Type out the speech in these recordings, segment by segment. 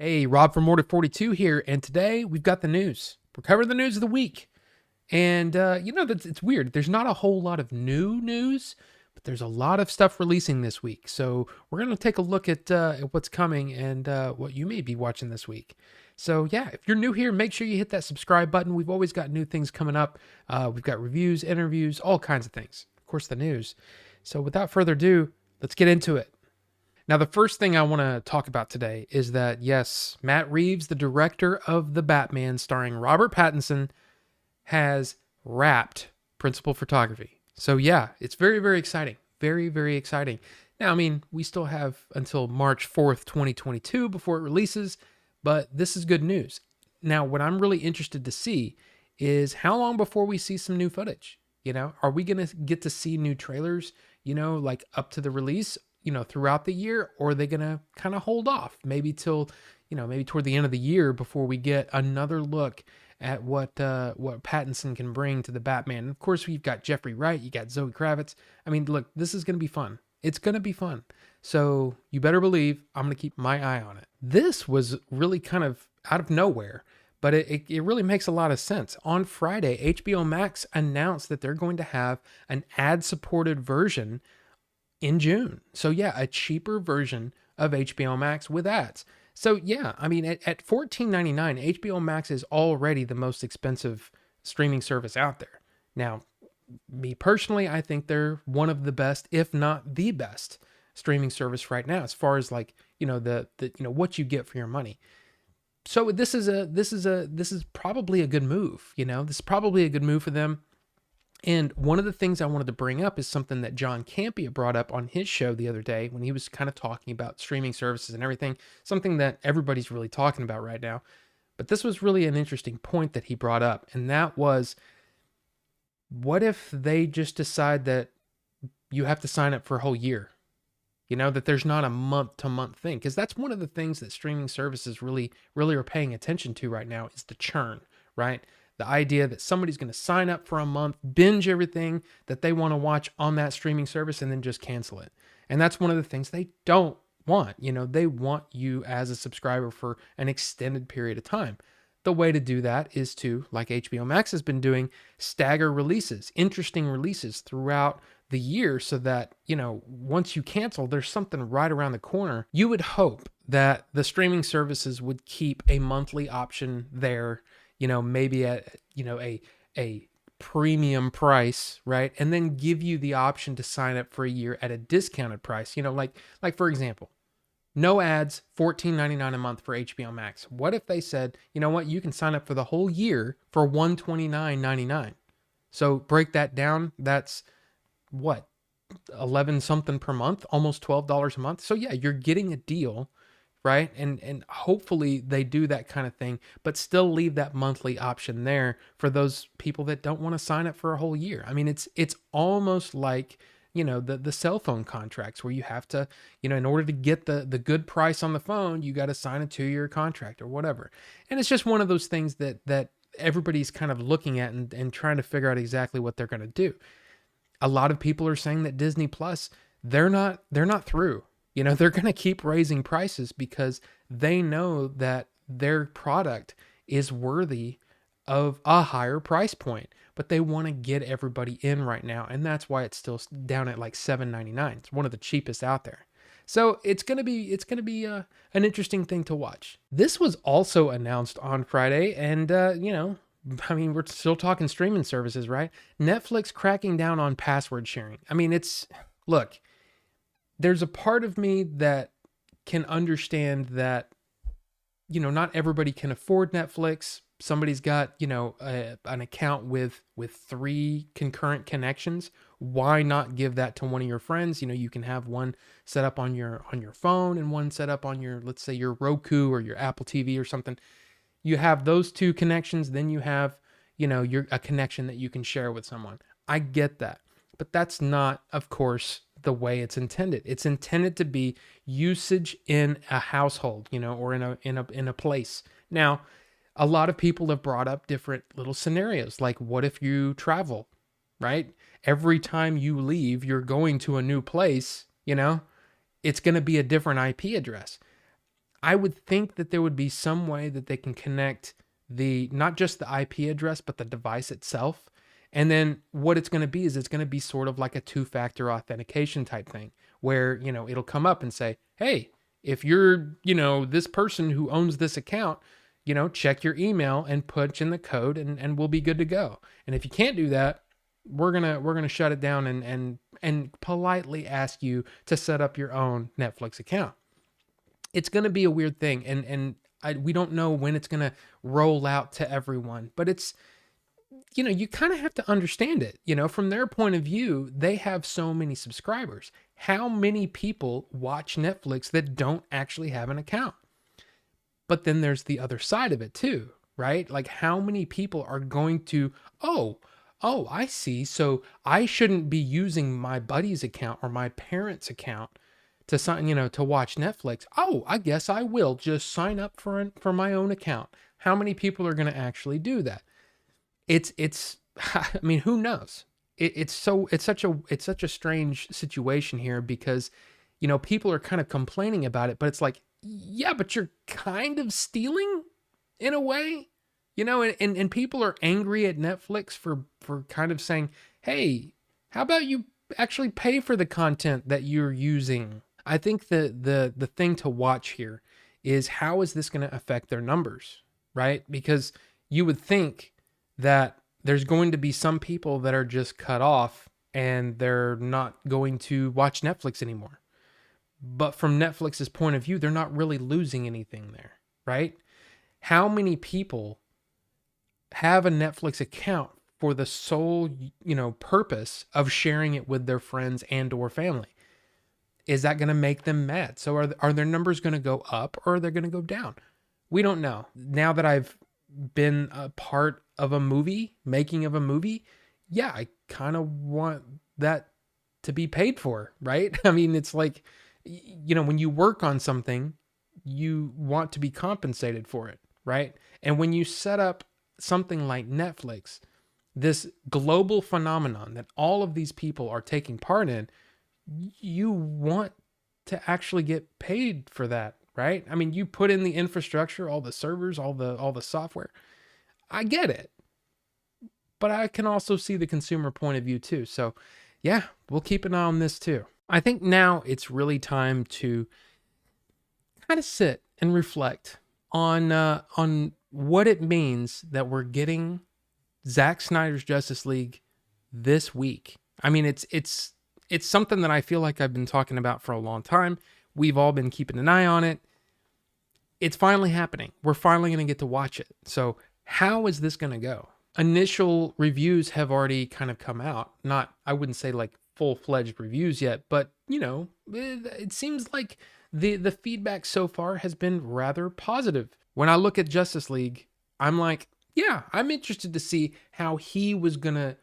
Hey, Rob from Mortar 42 here, and today we've got the news. We're covering the news of the week. And, it's weird. There's not a whole lot of new news, but there's a lot of stuff releasing this week. So we're going to take a look at what's coming and what you may be watching this week. So, yeah, if you're new here, make sure you hit that subscribe button. We've always got new things coming up. We've got reviews, interviews, all kinds of things. Of course, the news. So, without further ado, let's get into it. Now, the first thing I want to talk about today is that, yes, Matt Reeves, the director of The Batman starring Robert Pattinson, has wrapped principal photography. So, yeah, it's very, very exciting. Very, very exciting. Now, I mean, we still have until March 4th, 2022 before it releases, but this is good news. Now, what I'm really interested to see is how long before we see some new footage? Are we going to get to see new trailers, like up to the release? Throughout the year, or are they going to kind of hold off maybe till, maybe toward the end of the year before we get another look at what Pattinson can bring to the Batman? And of course, we've got Jeffrey Wright, you got Zoe Kravitz. I mean, look, this is going to be fun. It's going to be fun. So you better believe I'm going to keep my eye on it. This was really kind of out of nowhere, but it really makes a lot of sense. On Friday, HBO Max announced that they're going to have an ad-supported version in June. So yeah, a cheaper version of HBO Max with ads. So yeah, I mean at $14.99, HBO Max is already the most expensive streaming service out there. Now, me personally, I think they're one of the best, if not the best streaming service right now as far as like, the what you get for your money. So this is probably a good move, This is probably a good move for them. And one of the things I wanted to bring up is something that John Campea brought up on his show the other day when he was kind of talking about streaming services and everything, something that everybody's really talking about right now. But this was really an interesting point that he brought up, and that was, what if they just decide that you have to sign up for a whole year? That there's not a month-to-month thing, because that's one of the things that streaming services really, really are paying attention to right now is the churn, right? The idea that somebody's going to sign up for a month, binge everything that they want to watch on that streaming service, and then just cancel it. And that's one of the things they don't want. They want you as a subscriber for an extended period of time. The way to do that is to, like HBO Max has been doing, stagger releases, interesting releases throughout the year so that, once you cancel, there's something right around the corner. You would hope that the streaming services would keep a monthly option there, maybe at, a premium price, right? And then give you the option to sign up for a year at a discounted price. Like for example, no ads, $14.99 a month for HBO Max. What if they said, you know what, you can sign up for the whole year for $129.99? So break that down. That's what, 11 something per month, almost $12 a month. So yeah, you're getting a deal, right? And hopefully they do that kind of thing, but still leave that monthly option there for those people that don't want to sign up for a whole year. I mean, it's almost like, the cell phone contracts where you have to, in order to get the good price on the phone, you got to sign a 2-year contract or whatever. And it's just one of those things that everybody's kind of looking at and trying to figure out exactly what they're going to do. A lot of people are saying that Disney Plus, they're not through. They're going to keep raising prices because they know that their product is worthy of a higher price point, but they want to get everybody in right now. And that's why it's still down at like $7.99. It's one of the cheapest out there. So it's going to be an interesting thing to watch. This was also announced on Friday, and I mean, we're still talking streaming services, right? Netflix cracking down on password sharing. I mean, look, there's a part of me that can understand that, not everybody can afford Netflix. Somebody's got, an account with 3 concurrent connections. Why not give that to one of your friends? You can have one set up on your phone and one set up on your, let's say, your Roku or your Apple TV or something. You have those 2 connections, then you have, a connection that you can share with someone. I get that. But that's not, of course, the way it's intended. It's intended to be usage in a household, or in a place. Now, a lot of people have brought up different little scenarios, like what if you travel, right? Every time you leave, you're going to a new place, it's going to be a different IP address. I would think that there would be some way that they can connect the not just the IP address, but the device itself. And then what it's going to be is it's going to be sort of like a two-factor authentication type thing where, it'll come up and say, hey, if you're, this person who owns this account, check your email and punch in the code and we'll be good to go. And if you can't do that, we're gonna shut it down and politely ask you to set up your own Netflix account. It's gonna be a weird thing, we don't know when it's gonna roll out to everyone, but it's you kind of have to understand it. From their point of view, they have so many subscribers. How many people watch Netflix that don't actually have an account? But then there's the other side of it too, right? Like how many people are going to, oh, I see. So I shouldn't be using my buddy's account or my parents' account to sign, to watch Netflix. Oh, I guess I will just sign up for my own account. How many people are going to actually do that? It's I mean, who knows? It's such a strange situation here because people are kind of complaining about it, but it's like, yeah, but you're kind of stealing in a way, and people are angry at Netflix for kind of saying, hey, how about you actually pay for the content that you're using? I think the thing to watch here is how is this going to affect their numbers, right? Because you would think that there's going to be some people that are just cut off and they're not going to watch Netflix anymore. But from Netflix's point of view, they're not really losing anything there, right? How many people have a Netflix account for the sole, purpose of sharing it with their friends and or family? Is that going to make them mad? So are their numbers going to go up or are they going to go down? We don't know. Now that I've been a part of a movie, making of a movie, yeah, I kind of want that to be paid for, right? I mean, it's like, when you work on something, you want to be compensated for it, right? And when you set up something like Netflix, this global phenomenon that all of these people are taking part in, you want to actually get paid for that, right? I mean, you put in the infrastructure, all the servers, all the software. I get it. But I can also see the consumer point of view too. So, yeah, we'll keep an eye on this too. I think now it's really time to kind of sit and reflect on what it means that we're getting Zack Snyder's Justice League this week. I mean, it's something that I feel like I've been talking about for a long time. We've all been keeping an eye on it. It's finally happening. We're finally going to get to watch it. So how is this going to go? Initial reviews have already kind of come out. Not, I wouldn't say like full-fledged reviews yet, but it seems like the feedback so far has been rather positive. When I look at Justice League, I'm like, yeah, I'm interested to see how he was gonna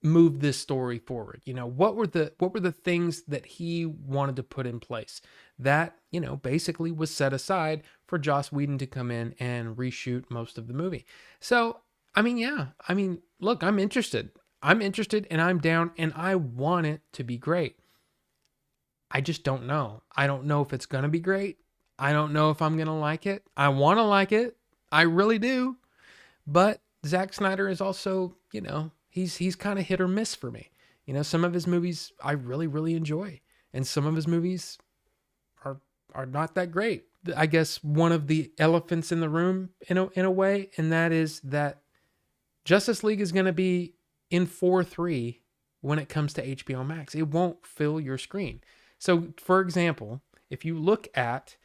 move this story forward. What were the things that he wanted to put in place that basically was set aside for Joss Whedon to come in and reshoot most of the movie. So look, I'm interested and I'm down and I want it to be great. I just don't know. I don't know if it's going to be great. I don't know if I'm going to like it. I want to like it. I really do. But Zack Snyder is also, he's kind of hit or miss for me. Some of his movies I really, really enjoy. And some of his movies are not that great. I guess one of the elephants in the room in a way, and that is that Justice League is going to be in 4:3 when it comes to HBO Max. It won't fill your screen. So, for example, if you look at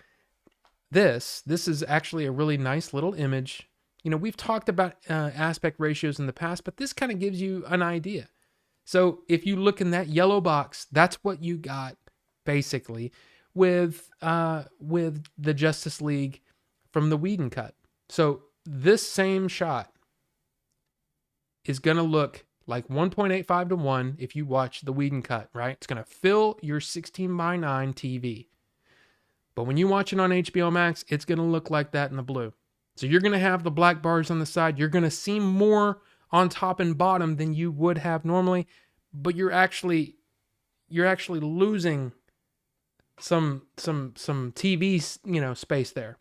this is actually a really nice little image. We've talked about aspect ratios in the past, but this kind of gives you an idea. So if you look in that yellow box, that's what you got basically with the Justice League from the Whedon cut. So this same shot is going to look like 1.85 to 1 if you watch the Whedon cut, right? It's going to fill your 16:9 TV. But when you watch it on HBO Max, it's going to look like that in the blue. So you're going to have the black bars on the side. You're going to see more on top and bottom than you would have normally, but you're actually losing some TV, space there.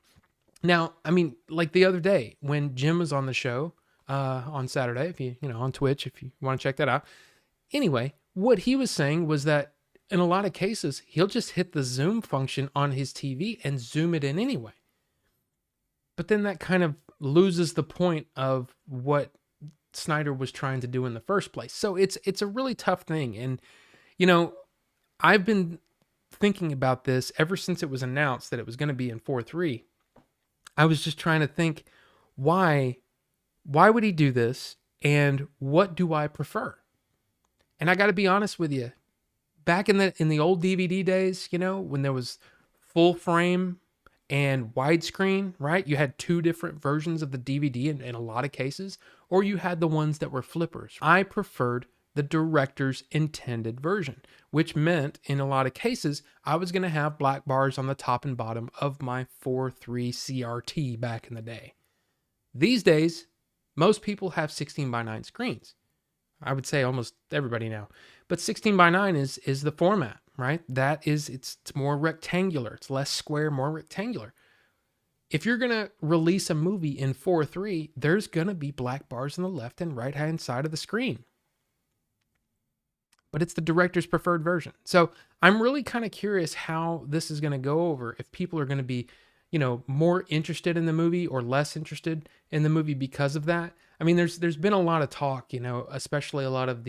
Now, I mean, like the other day when Jim was on the show on Saturday, if on Twitch, if you want to check that out. Anyway, what he was saying was that in a lot of cases, he'll just hit the zoom function on his TV and zoom it in anyway. But then that kind of loses the point of what Snyder was trying to do in the first place. So it's a really tough thing. And, I've been thinking about this ever since it was announced that it was going to be in 4:3. I was just trying to think, why would he do this? And what do I prefer? And I got to be honest with you. Back in the old DVD days, when there was full frame and widescreen, right? You had two different versions of the DVD in a lot of cases, or you had the ones that were flippers. I preferred the director's intended version, which meant in a lot of cases, I was going to have black bars on the top and bottom of my 4:3 CRT back in the day. These days, most people have 16:9 screens. I would say almost everybody now. But 16:9 is the format, right? It's more rectangular. It's less square, more rectangular. If you're going to release a movie in 4:3, there's going to be black bars on the left and right hand side of the screen. But it's the director's preferred version. So I'm really kind of curious how this is going to go over, if people are going to be, more interested in the movie or less interested in the movie because of that. I mean, there's been a lot of talk, especially a lot of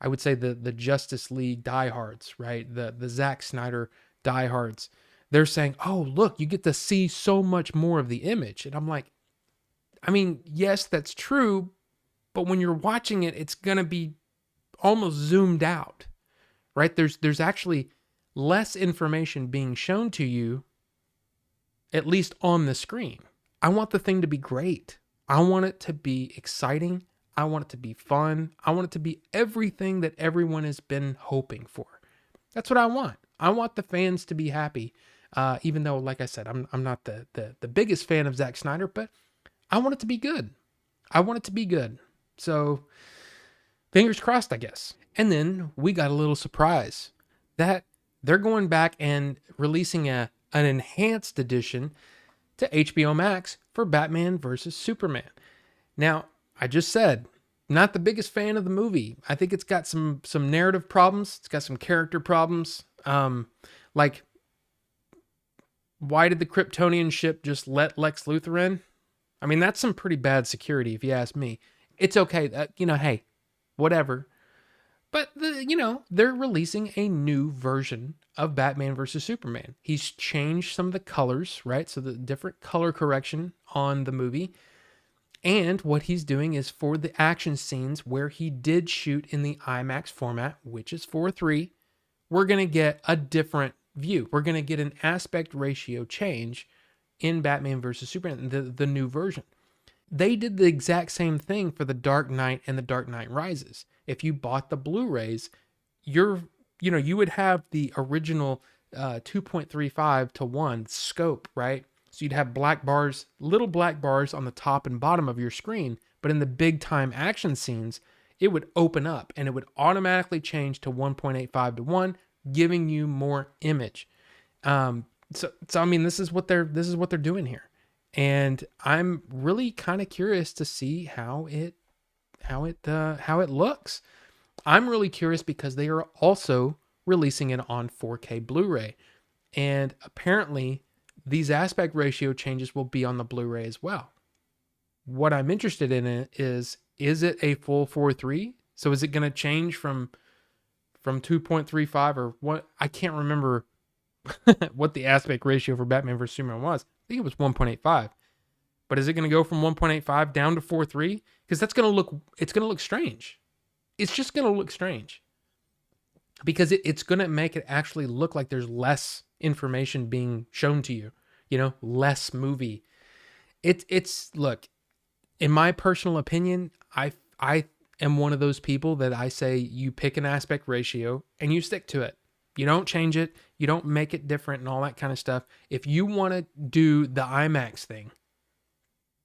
I would say the Justice League diehards, right? The Zack Snyder diehards. They're saying, oh, look, you get to see so much more of the image. And I'm like, I mean, yes, that's true. But when you're watching it, it's going to be almost zoomed out, right? There's actually less information being shown to you, at least on the screen. I want the thing to be great. I want it to be exciting. I want it to be fun. I want it to be everything that everyone has been hoping for. That's what I want. I want the fans to be happy. Even though, like I said, I'm not the biggest fan of Zack Snyder, but I want it to be good. I want it to be good. So fingers crossed, I guess. And then we got a little surprise that they're going back and releasing an enhanced edition to HBO Max for Batman versus Superman. Now, I just said, not the biggest fan of the movie. I think it's got some narrative problems. It's got some character problems. Like, why did the Kryptonian ship just let Lex Luthor in? I mean, that's some pretty bad security, if you ask me. It's okay. Hey, whatever. But, they're releasing a new version of Batman versus Superman. He's changed some of the colors, right? So the different color correction on the movie. And what he's doing is for the action scenes where he did shoot in the IMAX format, which is 4:3, we're going to get a different view. We're going to get an aspect ratio change in Batman versus Superman, the new version. They did the exact same thing for The Dark Knight and The Dark Knight Rises. If you bought the Blu-rays, you would have the original 2.35 to 1 scope, right? So you'd have black bars, little black bars on the top and bottom of your screen, but in the big time action scenes, it would open up and it would automatically change to 1.85 to 1, giving you more image. So I mean, this is what they're doing here. And I'm really kind of curious to see how it looks. I'm really curious because they are also releasing it on 4K Blu-ray. And apparently these aspect ratio changes will be on the Blu-ray as well. What I'm interested in is it a full 4:3? So is it going to change from 2.35 or what? I can't remember what the aspect ratio for Batman vs Superman was. I think it was 1.85. But is it going to go from 1.85 down to 4:3? Because it's going to look strange. It's just going to look strange. Because it's going to make it actually look like there's less information being shown to you. Less movie. It's look, in my personal opinion, I am one of those people that I say you pick an aspect ratio and you stick to it. You don't change it. You don't make it different and all that kind of stuff. If you want to do the IMAX thing,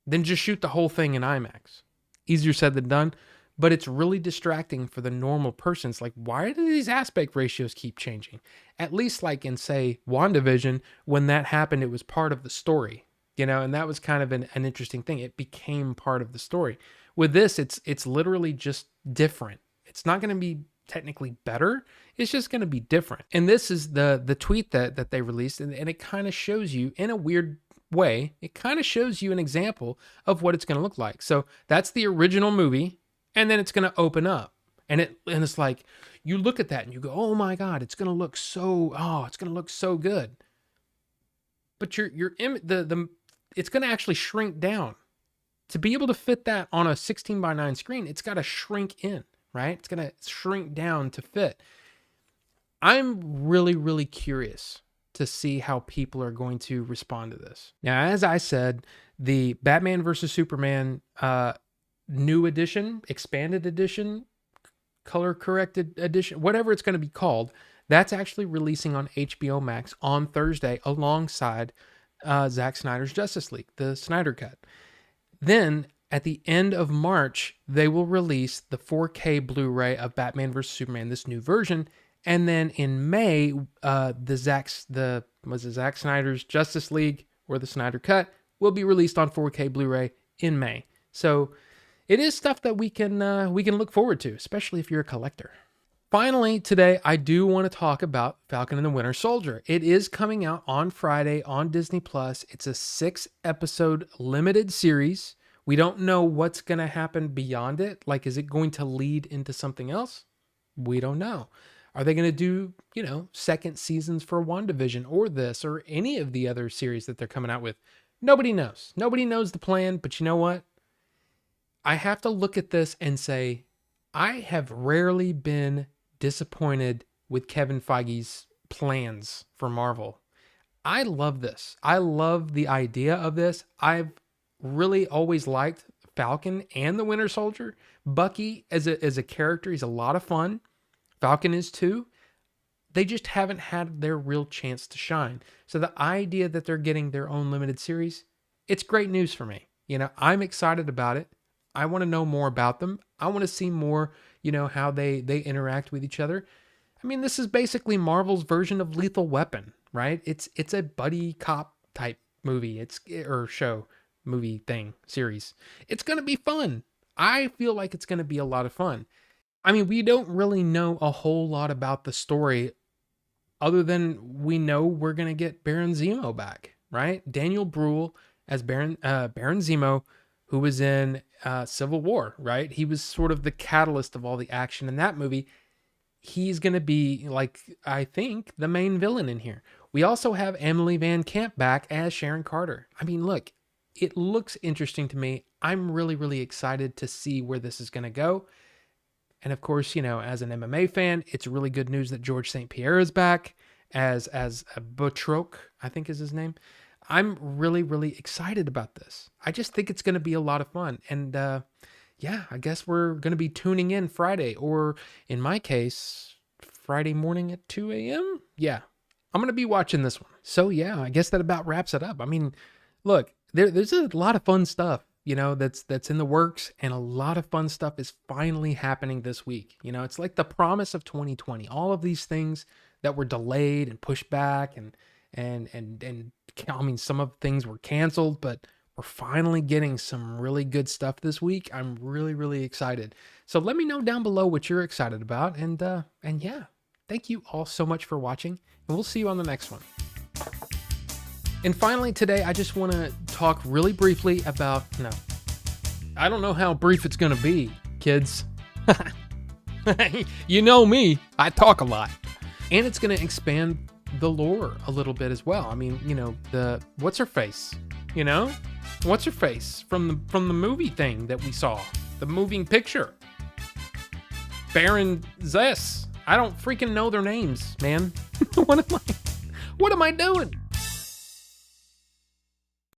then just shoot the whole thing in IMAX. Easier said than done. but it's really distracting for the normal person. It's like, why do these aspect ratios keep changing? At least like in, say, WandaVision, when that happened, it was part of the story, and that was kind of an interesting thing. It became part of the story. With this, it's literally just different. It's not going to be technically better. It's just going to be different. And this is the tweet that they released, and it kind of shows you in a weird way. It kind of shows you an example of what it's going to look like. So that's the original movie, and then it's going to open up, and it's like you look at that and you go, oh my God, it's going to look so good. But it's going to actually shrink down. To be able to fit that on a 16:9 screen, it's got to shrink in, right? It's going to shrink down to fit. I'm really, really curious to see how people are going to respond to this. Now, as I said, the Batman vs. Superman new edition, expanded edition, color corrected edition, whatever it's going to be called, that's actually releasing on HBO Max on Thursday alongside Zack Snyder's Justice League, the Snyder Cut. Then at the end of March, they will release the 4K Blu-ray of Batman vs. Superman, this new version. And then in May, Zack Snyder's Justice League or the Snyder Cut will be released on 4K Blu-ray in May. So it is stuff that we can look forward to, especially if you're a collector. Finally, today, I do want to talk about Falcon and the Winter Soldier. It is coming out on Friday on Disney+. It's a 6-episode limited series. We don't know what's going to happen beyond it. Like, is it going to lead into something else? We don't know. Are they going to do, second seasons for WandaVision or this or any of the other series that they're coming out with? Nobody knows. Nobody knows the plan, but you know what? I have to look at this and say, I have rarely been disappointed with Kevin Feige's plans for Marvel. I love this. I love the idea of this. I've really always liked Falcon and the Winter Soldier. Bucky as a character, he's a lot of fun. Falcon is too. They just haven't had their real chance to shine. So the idea that they're getting their own limited series, it's great news for me. I'm excited about it. I want to know more about them. I want to see more, how they interact with each other. I mean, this is basically Marvel's version of Lethal Weapon, right? It's a buddy cop type movie. Movie thing, series. It's going to be fun. I feel like it's going to be a lot of fun. I mean, we don't really know a whole lot about the story other than we know we're going to get Baron Zemo back, right? Daniel Bruhl as Baron Zemo, who was in Civil War, right? He was sort of the catalyst of all the action in that movie. He's going to be, I think, the main villain in here. We also have Emily Van Camp back as Sharon Carter. I mean, look, it looks interesting to me. I'm really, really excited to see where this is going to go. And of course, as an MMA fan, it's really good news that George St. Pierre is back as Batroc, I think is his name. I'm really, really excited about this. I just think it's going to be a lot of fun. And I guess we're going to be tuning in Friday, or in my case, Friday morning at 2 a.m. Yeah, I'm going to be watching this one. So yeah, I guess that about wraps it up. I mean, look, there's a lot of fun stuff, that's in the works, and a lot of fun stuff is finally happening this week. It's like the promise of 2020. All of these things that were delayed and pushed back, and I mean, some of things were canceled, but we're finally getting some really good stuff this week. I'm really, really excited. So let me know down below what you're excited about, and yeah, thank you all so much for watching, and we'll see you on the next one. And finally today, I just want to talk really briefly about, I don't know how brief it's going to be, kids. You know me, I talk a lot. And it's going to expand the lore a little bit as well. I mean, what's her face? What's her face from the movie thing that we saw, the moving picture? Baron Zess. I don't freaking know their names, man. What am I doing?